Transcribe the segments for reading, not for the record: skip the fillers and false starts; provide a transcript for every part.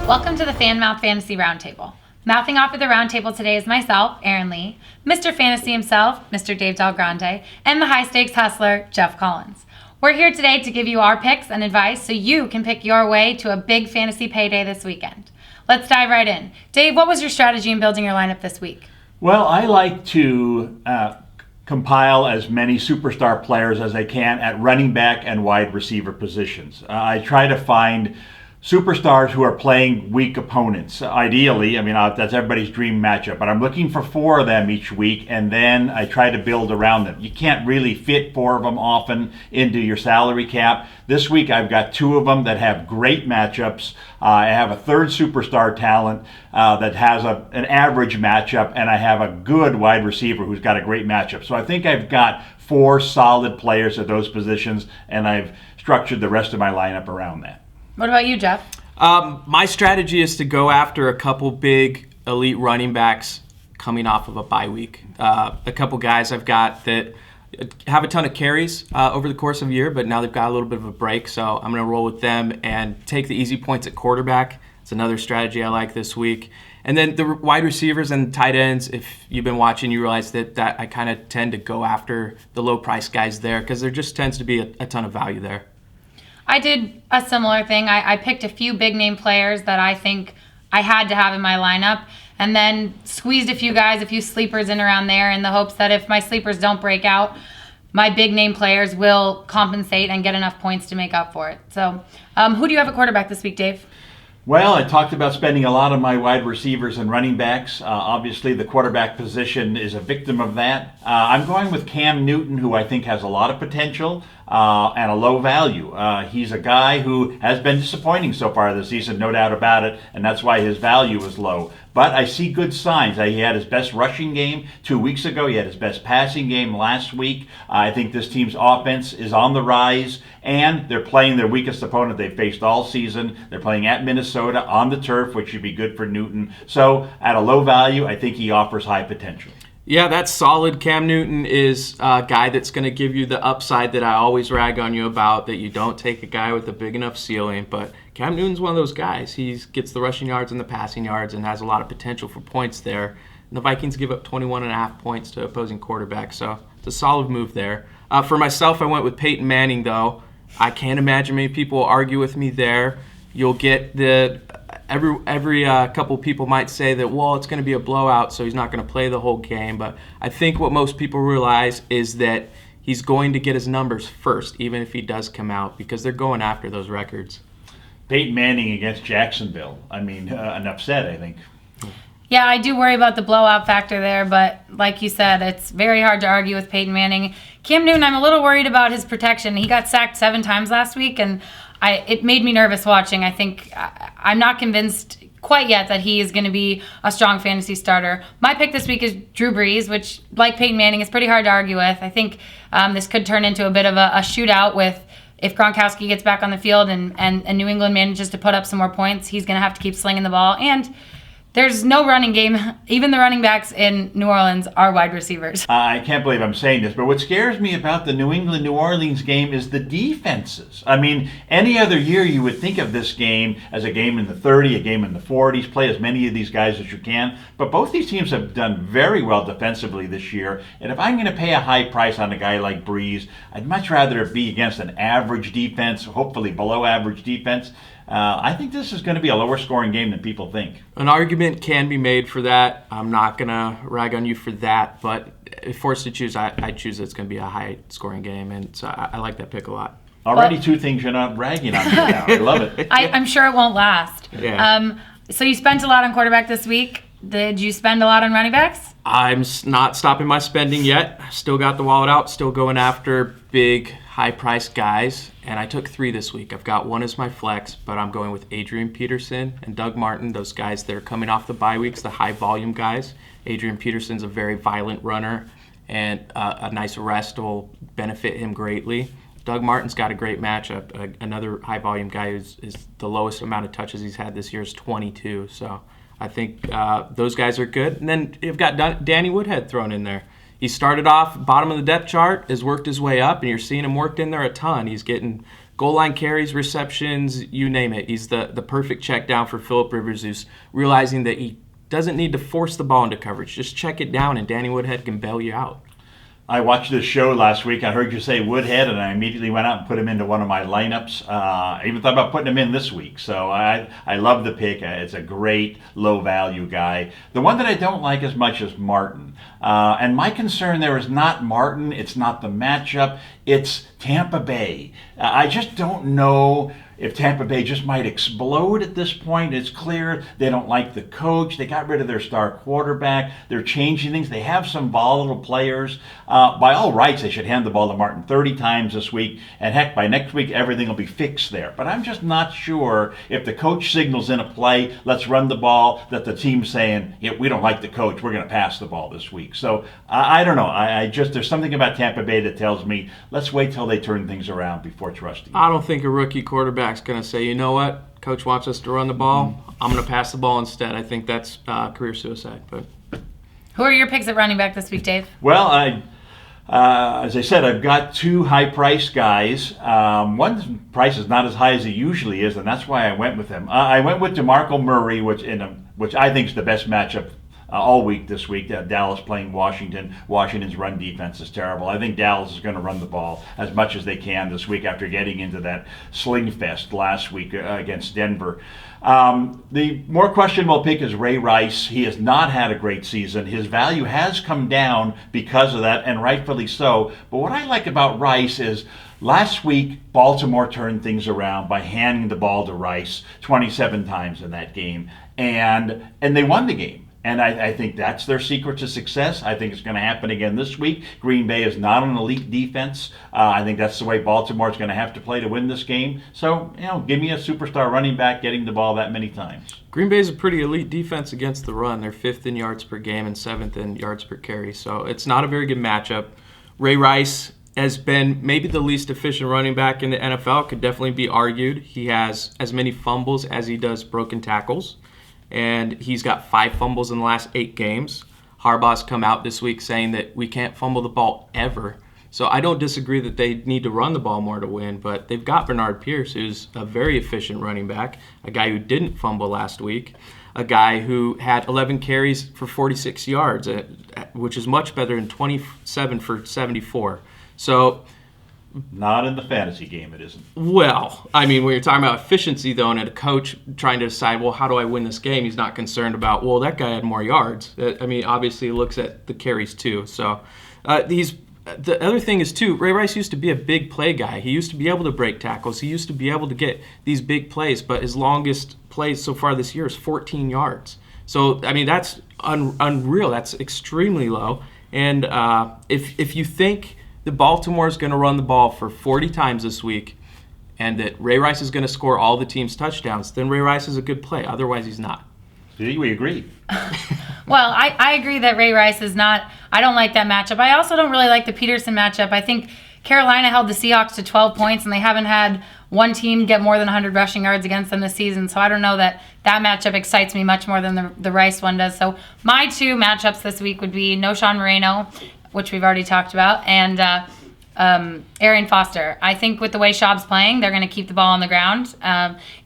Welcome to the Fanmouth Fantasy Roundtable. Mouthing off at the roundtable today is myself, Aaron Lee, Mr. Fantasy himself, Mr. Dave Del Grande, and the high-stakes hustler, Jeff Collins. We're here today to give you our picks and advice so you can pick your way to a big fantasy payday this weekend. Let's dive right in. Dave, what was your strategy in building your lineup this week? Well, I like to compile as many superstar players as I can at running back and wide receiver positions. I try to find superstars who are playing weak opponents. Ideally, that's everybody's dream matchup, but I'm looking for 4 of them each week, and then I try to build around them. You can't really fit 4 of them often into your salary cap. This week I've got 2 of them that have great matchups. I have a third superstar talent that has an average matchup, and I have a good wide receiver who's got a great matchup. So I think I've got 4 solid players at those positions, and I've structured the rest of my lineup around that. What about you, Jeff? My strategy is to go after a couple big elite running backs coming off of a bye week. A couple guys I've got that have a ton of carries over the course of a year, but now they've got a little bit of a break, so I'm going to roll with them and take the easy points at quarterback. It's another strategy I like this week. And then the wide receivers and tight ends, if you've been watching, you realize that I kind of tend to go after the low-price guys there because there just tends to be a ton of value there. I did a similar thing. I picked a few big-name players that I think I had to have in my lineup, and then squeezed a few sleepers in around there in the hopes that if my sleepers don't break out, my big-name players will compensate and get enough points to make up for it. So who do you have at quarterback this week, Dave? Well, I talked about spending a lot of my wide receivers and running backs. Obviously, the quarterback position is a victim of that. I'm going with Cam Newton, who I think has a lot of potential and a low value. He's a guy who has been disappointing so far this season, no doubt about it, and that's why his value is low. But I see good signs. He had his best rushing game 2 weeks ago. He had his best passing game last week. I think this team's offense is on the rise, and they're playing their weakest opponent they've faced all season. They're playing at Minnesota on the turf, which should be good for Newton. So at a low value, I think he offers high potential. Yeah, that's solid. Cam Newton is a guy that's going to give you the upside that I always rag on you about, that you don't take a guy with a big enough ceiling. But Cam Newton's one of those guys. He gets the rushing yards and the passing yards and has a lot of potential for points there. And the Vikings give up 21.5 points to opposing quarterbacks, so it's a solid move there. For myself, I went with Peyton Manning, though. I can't imagine many people will argue with me there. You'll get every couple people might say that, well, it's going to be a blowout, so he's not going to play the whole game. But I think what most people realize is that he's going to get his numbers first, even if he does come out, because they're going after those records. Peyton Manning against Jacksonville. Enough said, I think. Yeah, I do worry about the blowout factor there, but like you said, it's very hard to argue with Peyton Manning. Cam Newton, I'm a little worried about his protection. He got sacked 7 times last week, and it made me nervous watching. I think I'm not convinced quite yet that he is going to be a strong fantasy starter. My pick this week is Drew Brees, which, like Peyton Manning, is pretty hard to argue with. I think this could turn into a bit of a shootout with, if Gronkowski gets back on the field and New England manages to put up some more points, he's going to have to keep slinging the ball. And there's no running game. Even the running backs in New Orleans are wide receivers. I can't believe I'm saying this, but what scares me about the New England-New Orleans game is the defenses. Any other year you would think of this game as a game in the 30, a game in the 40s, play as many of these guys as you can. But both these teams have done very well defensively this year. And if I'm going to pay a high price on a guy like Breeze, I'd much rather it be against an average defense, hopefully below average defense. I think this is going to be a lower scoring game than people think. An argument can be made for that. I'm not going to rag on you for that, but if forced to choose, I choose it's going to be a high scoring game, and so I like that pick a lot. Already 2 things you're not ragging on me now. I love it. I'm sure it won't last. Yeah. So you spent a lot on quarterback this week. Did you spend a lot on running backs? I'm not stopping my spending yet. Still got the wallet out, still going after big, high-priced guys, and I took 3 this week. I've got 1 as my flex, but I'm going with Adrian Peterson and Doug Martin, those guys that are coming off the bye weeks, the high-volume guys. Adrian Peterson's a very violent runner, and a nice rest will benefit him greatly. Doug Martin's got a great matchup. Another high-volume guy is the lowest amount of touches he's had this year is 22, so I think those guys are good. And then you've got Danny Woodhead thrown in there. He started off bottom of the depth chart, has worked his way up, and you're seeing him worked in there a ton. He's getting goal line carries, receptions, you name it. He's the perfect check down for Phillip Rivers, who's realizing that he doesn't need to force the ball into coverage. Just check it down, and Danny Woodhead can bail you out. I watched this show last week. I heard you say Woodhead, and I immediately went out and put him into one of my lineups. I even thought about putting him in this week. So I love the pick. It's a great low-value guy. The one that I don't like as much is Martin. And my concern there is not Martin. It's not the matchup. It's Tampa Bay. I just don't know if Tampa Bay just might explode at this point. It's clear they don't like the coach. They got rid of their star quarterback. They're changing things. They have some volatile players. By all rights, they should hand the ball to Martin 30 times this week. And heck, by next week, everything will be fixed there. But I'm just not sure if the coach signals in a play, let's run the ball, that the team's saying, yeah, we don't like the coach, we're going to pass the ball this week. So I don't know. I just, there's something about Tampa Bay that tells me, let's wait till they turn things around before trusting. I don't think a rookie quarterback going to say, you know what, coach wants us to run the ball, I'm going to pass the ball instead. I think that's career suicide. But who are your picks at running back this week, Dave? Well, as I said, I've got two high-priced guys. One's price is not as high as it usually is, and that's why I went with him. I went with DeMarco Murray, which I think is the best matchup all week this week. Dallas playing Washington. Washington's run defense is terrible. I think Dallas is going to run the ball as much as they can this week after getting into that sling fest last week against Denver. The more questionable pick is Ray Rice. He has not had a great season. His value has come down because of that, and rightfully so. But what I like about Rice is last week, Baltimore turned things around by handing the ball to Rice 27 times in that game, and they won the game. And I think that's their secret to success. I think it's going to happen again this week. Green Bay is not an elite defense. I think that's the way Baltimore is going to have to play to win this game. So, give me a superstar running back getting the ball that many times. Green Bay is a pretty elite defense against the run. They're 5th in yards per game and 7th in yards per carry. So it's not a very good matchup. Ray Rice has been maybe the least efficient running back in the NFL. Could definitely be argued. He has as many fumbles as he does broken tackles. And he's got 5 fumbles in the last 8 games. Harbaugh's come out this week saying that we can't fumble the ball ever. So I don't disagree that they need to run the ball more to win, but they've got Bernard Pierce, who's a very efficient running back, a guy who didn't fumble last week, a guy who had 11 carries for 46 yards, which is much better than 27 for 74. So not in the fantasy game, it isn't. Well, I mean, when you're talking about efficiency, though, and a coach trying to decide, well, how do I win this game? He's not concerned about, well, that guy had more yards. I mean, obviously, he looks at the carries, too. So the other thing is, too, Ray Rice used to be a big play guy. He used to be able to break tackles. He used to be able to get these big plays, but his longest plays so far this year is 14 yards. So, I mean, that's unreal. That's extremely low. And if you think that Baltimore is going to run the ball for 40 times this week and that Ray Rice is going to score all the team's touchdowns, then Ray Rice is a good play. Otherwise, he's not. See, we agree. Well, I agree that Ray Rice is not – I don't like that matchup. I also don't really like the Peterson matchup. I think Carolina held the Seahawks to 12 points, and they haven't had one team get more than 100 rushing yards against them this season. So I don't know that matchup excites me much more than the Rice one does. So my 2 matchups this week would be Noshawn Moreno, which we've already talked about, and Arian Foster. I think with the way Schaub's playing, they're going to keep the ball on the ground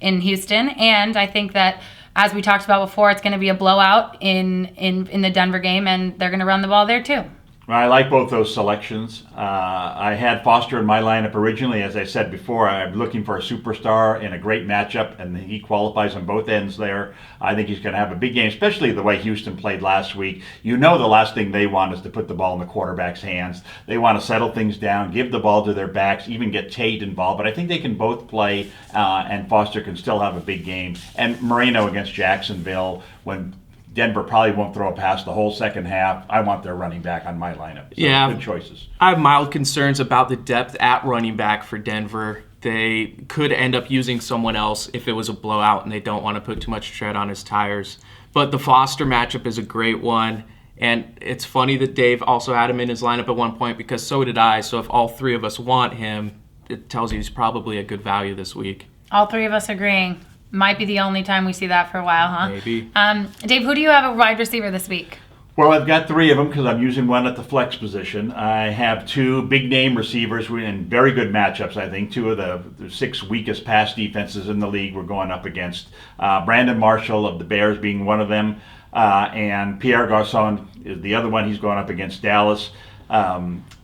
in Houston, and I think that, as we talked about before, it's going to be a blowout in the Denver game, and they're going to run the ball there too. I like both those selections. I had Foster in my lineup originally. As I said before, I'm looking for a superstar in a great matchup, and he qualifies on both ends there. I think he's going to have a big game, especially the way Houston played last week. The last thing they want is to put the ball in the quarterback's hands. They want to settle things down, give the ball to their backs, even get Tate involved. But I think they can both play, and Foster can still have a big game. And Moreno against Jacksonville, when Denver probably won't throw a pass the whole second half. I want their running back on my lineup. So yeah, good choices. I have mild concerns about the depth at running back for Denver. They could end up using someone else if it was a blowout, and they don't want to put too much tread on his tires. But the Foster matchup is a great one. And it's funny that Dave also had him in his lineup at one point, because so did I. So if all 3 of us want him, it tells you he's probably a good value this week. All 3 of us agreeing. Might be the only time we see that for a while, huh? Maybe. Dave, who do you have a wide receiver this week? Well, I've got three of them because I'm using one at the flex position. I have two big name receivers in very good matchups, I think. Two of the six weakest pass defenses in the league we're going up against. Brandon Marshall of the Bears being one of them, and Pierre Garçon is the other one. He's going up against Dallas.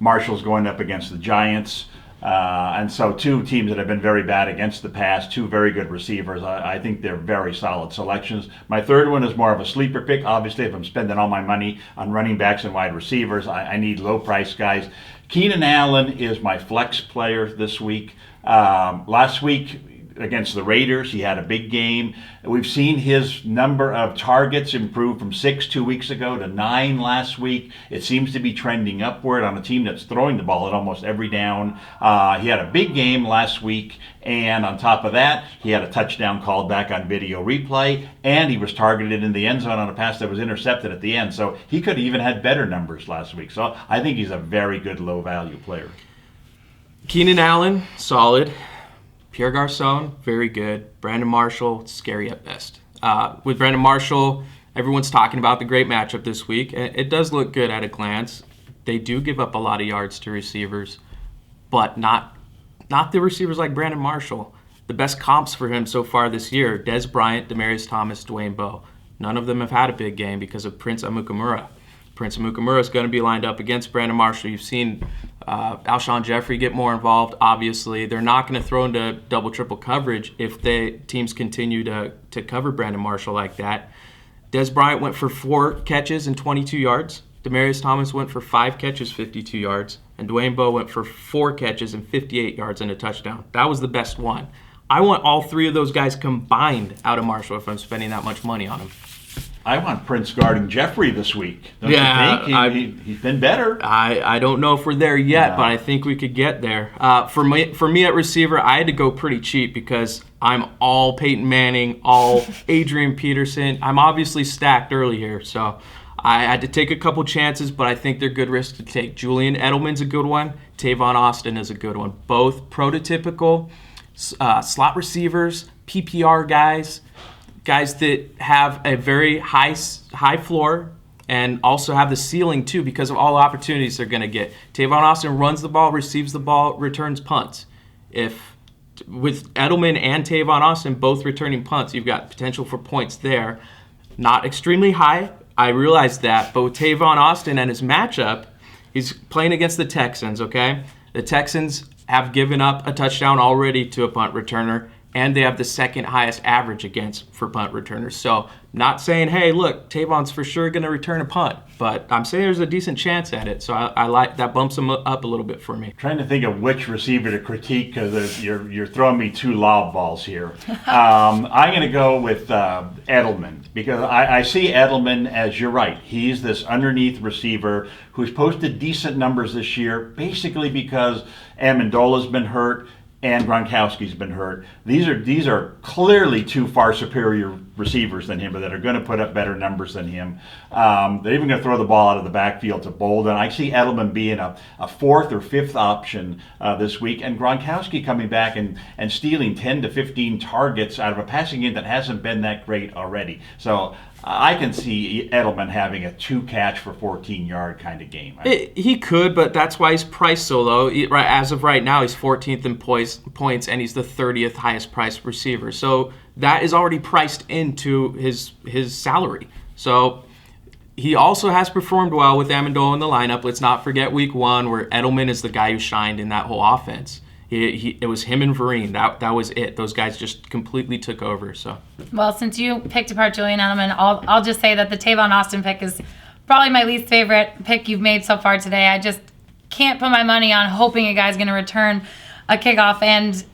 Marshall's going up against the Giants. And so two teams that have been very bad against the pass, two very good receivers. I think they're very solid selections. My third one is more of a sleeper pick. Obviously, if I'm spending all my money on running backs and wide receivers, I need low-price guys. Keenan Allen is my flex player this week. Last week, against the Raiders, he had a big game. We've seen his number of targets improve from 6 2 weeks ago to 9 last week. It seems to be trending upward on a team that's throwing the ball at almost every down. He had a big game last week, and on top of that, he had a touchdown called back on video replay, and he was targeted in the end zone on a pass that was intercepted at the end. So he could have even had better numbers last week. So I think he's a very good low-value player. Keenan Allen, solid. Pierre Garçon, very good. Brandon Marshall, scary at best. With Brandon Marshall, everyone's talking about the great matchup this week. It does look good at a glance. They do give up a lot of yards to receivers, but not the receivers like Brandon Marshall. The best comps for him so far this year, Dez Bryant, Demaryius Thomas, Dwayne Bowe. None of them have had a big game because of Prince Amukamara. Prince Amukamara is going to be lined up against Brandon Marshall. You've seen Alshon Jeffrey get more involved, obviously. They're not going to throw into double, triple coverage if teams continue to cover Brandon Marshall like that. Dez Bryant went for 4 catches and 22 yards. Demaryius Thomas went for 5 catches, 52 yards. And Dwayne Bowe went for 4 catches and 58 yards and a touchdown. That was the best one. I want all 3 of those guys combined out of Marshall if I'm spending that much money on them. I want Prince guarding Jeffrey this week. Don't you think? He's been better. I don't know if we're there yet, but I think we could get there. For me at receiver, I had to go pretty cheap because I'm all Peyton Manning, all Adrian Peterson. I'm obviously stacked early here, so I had to take a couple chances, but I think they're good risks to take. Julian Edelman's a good one. Tavon Austin is a good one. Both prototypical slot receivers, PPR guys that have a very high floor and also have the ceiling too because of all the opportunities they're going to get. Tavon Austin runs the ball, receives the ball, returns punts. With Edelman and Tavon Austin both returning punts, you've got potential for points there. Not extremely high, I realize that, but with Tavon Austin and his matchup, he's playing against the Texans, okay? The Texans have given up a touchdown already to a punt returner, and they have the second highest average for punt returners. So not saying, hey, look, Tavon's for sure going to return a punt, but I'm saying there's a decent chance at it. So I like that, bumps him up a little bit for me. Trying to think of which receiver to critique because you're throwing me 2 lob balls here. I'm going to go with Edelman because I see Edelman as, you're right, he's this underneath receiver who's posted decent numbers this year, basically because Amendola's been hurt and Gronkowski's been hurt. These are clearly 2 far superior receivers than him, but that are going to put up better numbers than him. They're even going to throw the ball out of the backfield to Bolden. I see Edelman being a 4th or 5th option this week, and Gronkowski coming back and stealing 10 to 15 targets out of a passing game that hasn't been that great already. So I can see Edelman having a 2-catch for 14-yard kind of game. He could, but that's why he's priced so low. As of right now, he's 14th in points, and he's the 30th highest priced receiver. So that is already priced into his salary. So he also has performed well with Amendola in the lineup. Let's not forget week 1 where Edelman is the guy who shined in that whole offense. It was him and Vereen. That was it. Those guys just completely took over. So, well, since you picked apart Julian Edelman, I'll just say that the Tavon Austin pick is probably my least favorite pick you've made so far today. I just can't put my money on hoping a guy's going to return a kickoff, and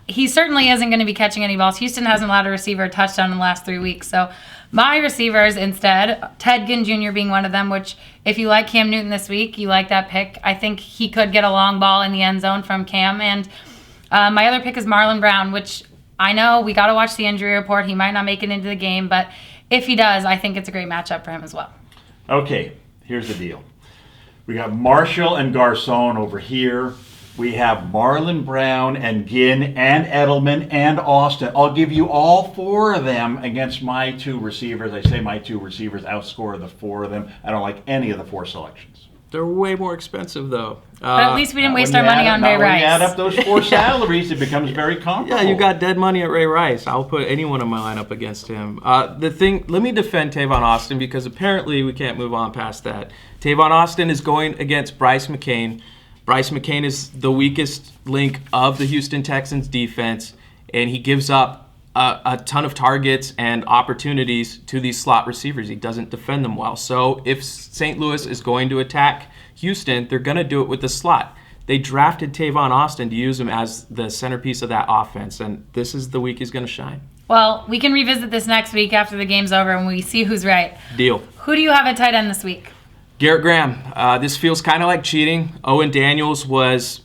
he certainly isn't going to be catching any balls. Houston hasn't allowed a receiver a touchdown in the last 3 weeks. So my receivers instead, Ted Ginn Jr. being one of them, which if you like Cam Newton this week, you like that pick. I think he could get a long ball in the end zone from Cam. And my other pick is Marlon Brown, which I know we got to watch the injury report. He might not make it into the game, but if he does, I think it's a great matchup for him as well. Okay, here's the deal. We got Marshall and Garçon over here. We have Marlon Brown and Ginn and Edelman and Austin. I'll give you all 4 of them against my 2 receivers. I say my 2 receivers outscore the 4 of them. I don't like any of the 4 selections. They're way more expensive, though. But at least we didn't waste our money on Ray Rice. When you add up those 4 salaries, it becomes very comparable. Yeah, you got dead money at Ray Rice. I'll put anyone in my lineup against him. Let me defend Tavon Austin because apparently we can't move on past that. Tavon Austin is going against Bryce McCain. Bryce McCain is the weakest link of the Houston Texans defense, and he gives up a ton of targets and opportunities to these slot receivers. He doesn't defend them well. So if St. Louis is going to attack Houston, they're going to do it with the slot. They drafted Tavon Austin to use him as the centerpiece of that offense, and this is the week he's going to shine. Well, we can revisit this next week after the game's over and we see who's right. Deal. Who do you have at tight end this week? Garrett Graham. This feels kind of like cheating. Owen Daniels was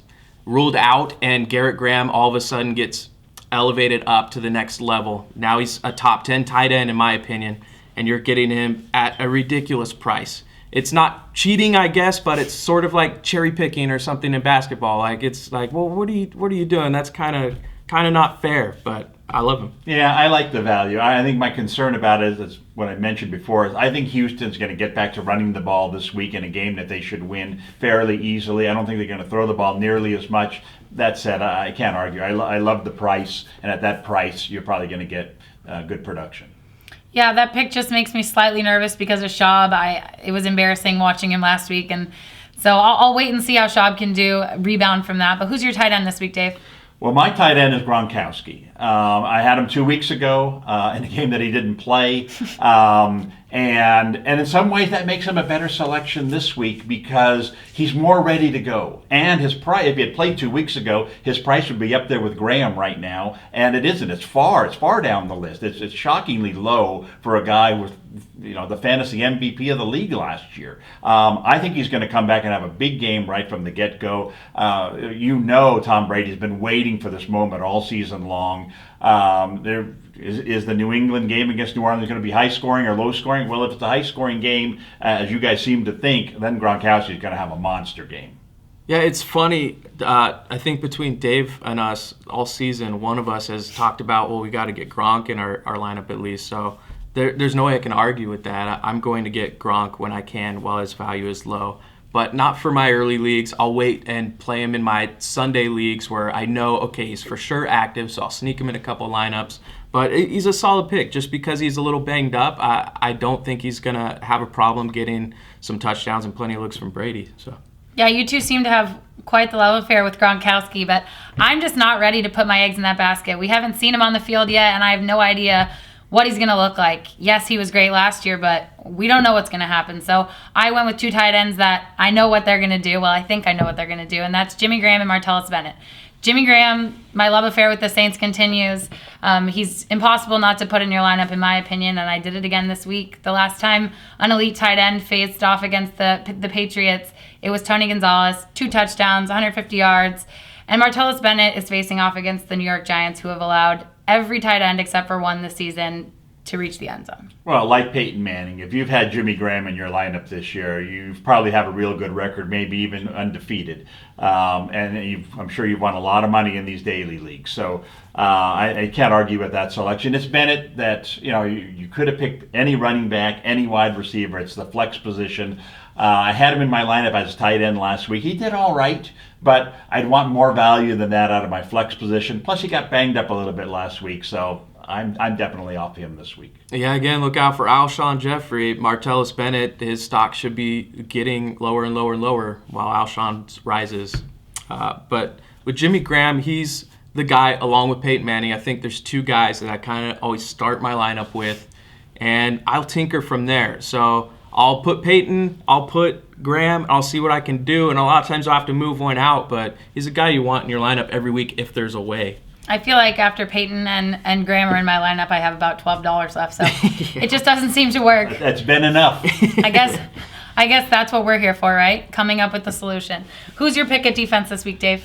ruled out, and Garrett Graham all of a sudden gets elevated up to the next level. Now he's a top 10 tight end, in my opinion, and you're getting him at a ridiculous price. It's not cheating, I guess, but it's sort of like cherry picking or something in basketball. Like it's like, well, what are you doing? That's kind of not fair, but I love him. Yeah, I like the value. I think my concern about it is what I mentioned before. Is I think Houston's going to get back to running the ball this week in a game that they should win fairly easily. I don't think they're going to throw the ball nearly as much. That said, I can't argue. I love the price, and at that price, you're probably going to get good production. Yeah, that pick just makes me slightly nervous because of Schaub. It was embarrassing watching him last week, and so I'll wait and see how Schaub can rebound from that. But who's your tight end this week, Dave? Well, my tight end is Gronkowski. I had him 2 weeks ago in a game that he didn't play. And in some ways that makes him a better selection this week because he's more ready to go. And his price, if he had played 2 weeks ago, his price would be up there with Graham right now. And it isn't. It's far down the list. It's shockingly low for a guy with, the fantasy MVP of the league last year. I think he's going to come back and have a big game right from the get-go. Tom Brady's been waiting for this moment all season long. Is the New England game against New Orleans going to be high-scoring or low-scoring? Well, if it's a high-scoring game, as you guys seem to think, then Gronkowski is going to have a monster game. Yeah, it's funny. I think between Dave and us all season, one of us has talked about, well, we got to get Gronk in our lineup at least. So there's no way I can argue with that. I'm going to get Gronk when I can while his value is low. But not for my early leagues. I'll wait and play him in my Sunday leagues where I know, okay, he's for sure active, so I'll sneak him in a couple lineups. But he's a solid pick. Just because he's a little banged up, I don't think he's going to have a problem getting some touchdowns and plenty of looks from Brady. So. Yeah, you two seem to have quite the love affair with Gronkowski, but I'm just not ready to put my eggs in that basket. We haven't seen him on the field yet, and I have no idea what he's going to look like. Yes, he was great last year, but we don't know what's going to happen. So I went with 2 tight ends that I know what they're going to do. Well, I think I know what they're going to do, and that's Jimmy Graham and Martellus Bennett. Jimmy Graham, my love affair with the Saints continues. He's impossible not to put in your lineup, in my opinion, and I did it again this week. The last time an elite tight end faced off against the Patriots, it was Tony Gonzalez, 2 touchdowns, 150 yards. And Martellus Bennett is facing off against the New York Giants, who have allowed every tight end except for one this season to reach the end zone. Well, like Peyton Manning, if you've had Jimmy Graham in your lineup this year, you probably have a real good record, maybe even undefeated. And I'm sure you've won a lot of money in these daily leagues. So I can't argue with that selection. It's Bennett that, you could have picked any running back, any wide receiver. It's the flex position. I had him in my lineup as tight end last week. He did all right, but I'd want more value than that out of my flex position. Plus, he got banged up a little bit last week, so I'm definitely off him this week. Yeah, again, look out for Alshon Jeffrey. Martellus Bennett, his stock should be getting lower and lower and lower while Alshon rises. But with Jimmy Graham, he's the guy along with Peyton Manning. I think there's 2 guys that I kind of always start my lineup with, and I'll tinker from there. So I'll put Peyton, I'll put Graham, I'll see what I can do, and a lot of times I'll have to move one out, but he's a guy you want in your lineup every week if there's a way. I feel like after Peyton and Graham are in my lineup, I have about $12 left, so yeah. It just doesn't seem to work. That's been enough. I guess that's what we're here for, right? Coming up with the solution. Who's your pick at defense this week, Dave?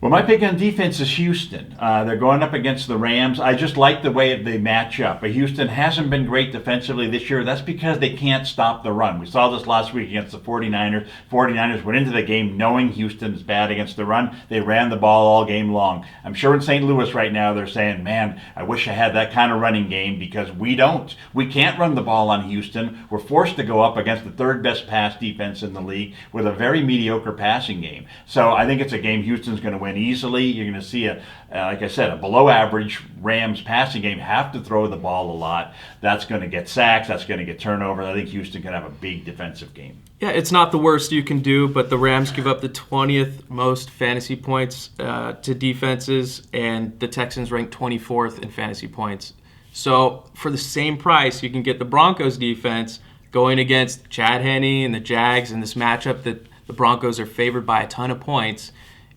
Well, my pick on defense is Houston. They're going up against the Rams. I just like the way they match up. But Houston hasn't been great defensively this year. That's because they can't stop the run. We saw this last week against the 49ers. 49ers went into the game knowing Houston is bad against the run. They ran the ball all game long. I'm sure in St. Louis right now they're saying, man, I wish I had that kind of running game, because we don't. We can't run the ball on Houston. We're forced to go up against the third best pass defense in the league with a very mediocre passing game. So I think it's a game Houston's going to win easily. You're going to see like I said, a below average Rams passing game, have to throw the ball a lot. That's going to get sacks. That's going to get turnovers. I think Houston can have a big defensive game. Yeah, it's not the worst you can do, but the Rams give up the 20th most fantasy points to defenses, and the Texans rank 24th in fantasy points. So for the same price, you can get the Broncos defense going against Chad Henne and the Jags in this matchup that the Broncos are favored by a ton of points.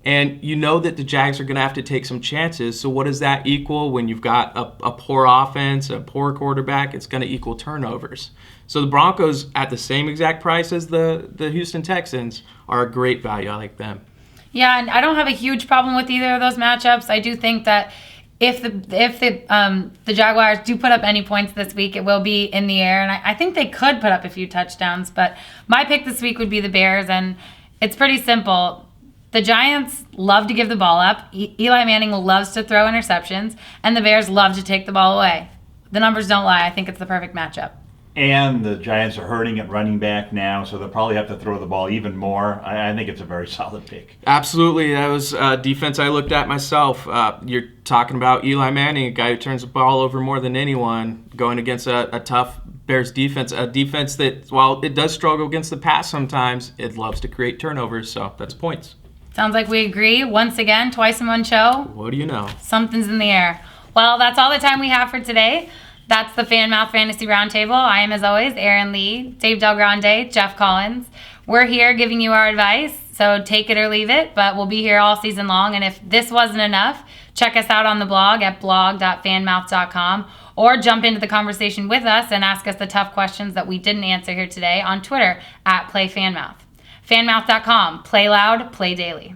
And you know that the Jags are going to have to take some chances. So what does that equal when you've got a poor offense, a poor quarterback? It's going to equal turnovers. So the Broncos, at the same exact price as the Houston Texans, are a great value. I like them. Yeah, and I don't have a huge problem with either of those matchups. I do think that if the Jaguars do put up any points this week, it will be in the air. And I think they could put up a few touchdowns. But my pick this week would be the Bears, and it's pretty simple. The Giants love to give the ball up. Eli Manning loves to throw interceptions, and the Bears love to take the ball away. The numbers don't lie. I think it's the perfect matchup. And the Giants are hurting at running back now, so they'll probably have to throw the ball even more. I think it's a very solid pick. Absolutely. That was defense I looked at myself. You're talking about Eli Manning, a guy who turns the ball over more than anyone, going against a tough Bears defense, a defense that, while it does struggle against the pass sometimes, it loves to create turnovers, so that's points. Sounds like we agree. Once again, twice in one show. What do you know? Something's in the air. Well, that's all the time we have for today. That's the Fanmouth Fantasy Roundtable. I am, as always, Aaron Lee, Dave Del Grande, Jeff Collins. We're here giving you our advice, so take it or leave it, but we'll be here all season long. And if this wasn't enough, check us out on the blog at blog.fanmouth.com, or jump into the conversation with us and ask us the tough questions that we didn't answer here today on Twitter at PlayFanmouth. Fanmouth.com. Play loud, play daily.